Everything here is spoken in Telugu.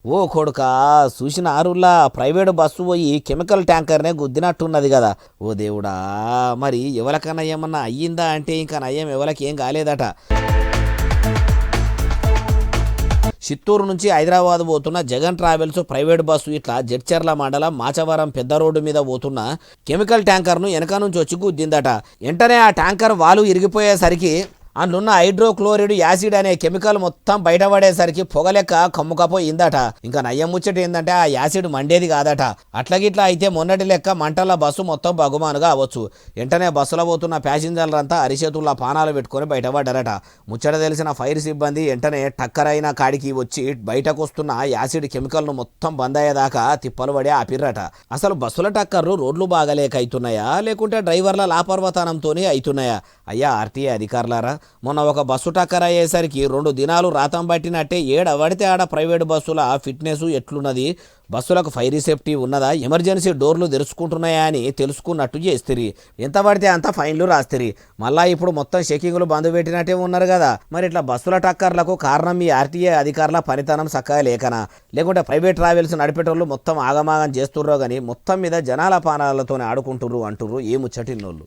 ఓ కొడుకా చూసిన ఆరుల్లా ప్రైవేటు బస్సు పోయి కెమికల్ ట్యాంకర్నే గుద్దినట్టున్నది కదా. ఓ దేవుడా, మరి ఎవరికన్నా ఏమన్నా అయ్యిందా అంటే ఇంకా నయ్యం ఎవరికి ఏం కాలేదట. చిత్తూరు నుంచి హైదరాబాద్ పోతున్న జగన్ ట్రావెల్స్ ప్రైవేట్ బస్సు ఇట్లా జడ్చర్ల మండలం మాచవరం పెద్ద రోడ్డు మీద పోతున్న కెమికల్ ట్యాంకర్ను వెనక నుంచి వచ్చి గుద్దిందట. వెంటనే ఆ ట్యాంకర్ వాలు ఇరిగిపోయేసరికి అందులో హైడ్రోక్లోరిడ్ యాసిడ్ అనే కెమికల్ మొత్తం బయటపడేసరికి పొగలెక్క కమ్ముకపోయిందట. ఇంకా నయ్యం ముచ్చట ఏంటంటే ఆ యాసిడ్ మండేది కాదట. అట్లగిట్లా అయితే మొన్నటి లెక్క మంటల బస్సు మొత్తం బగుమానుగా అవ్వచ్చు. వెంటనే బస్సులో పోతున్న ప్యాసింజర్లంతా అరిచేతుల్లో పానాలు పెట్టుకొని బయటపడ్డారట. ముచ్చట తెలిసిన ఫైర్ సిబ్బంది వెంటనే టక్కరైన కాడికి వచ్చి బయటకు వస్తున్న యాసిడ్ కెమికల్ను మొత్తం బంద్ అయ్యేదాకా తిప్పలు పడి ఆపిర్రట. అసలు బస్సుల టక్కర్లు రోడ్లు బాగలేక అవుతున్నాయా లేకుంటే డ్రైవర్ల లాపర్వతనంతో అవుతున్నాయా? అయ్యా ఆర్టీఏ అధికారులారా, మొన్న ఒక బస్సు టక్కర్ అయ్యేసరికి 2 దినాలు రాతం పట్టినట్టే ఏడవడితే ఆడ ప్రైవేటు బస్సుల ఫిట్నెస్ ఎట్లున్నది, బస్సులకు ఫైర్ సేఫ్టీ ఉన్నదా, ఎమర్జెన్సీ డోర్లు తెరుచుకుంటున్నాయా అని తెలుసుకున్నట్టు చేస్తారు. ఎంత పడితే అంత ఫైన్లు రాస్తారు. మళ్ళా ఇప్పుడు మొత్తం చెకింగ్లు బంద్ పెట్టినట్టే ఉన్నారు కదా. మరి ఇట్లా బస్సుల టక్కర్లకు కారణం ఈ ఆర్టీఏ అధికారుల పనితనం చక్కగా లేకనా, లేకుంటే ప్రైవేట్ ట్రావెల్స్ నడిపేటోళ్ళు మొత్తం ఆగమాగం చేస్తుర్రో కానీ మొత్తం మీద జనాల పానాలతో ఆడుకుంటుర్రు అంటుర్రు ఏ ముచ్చటిన్నోళ్ళు.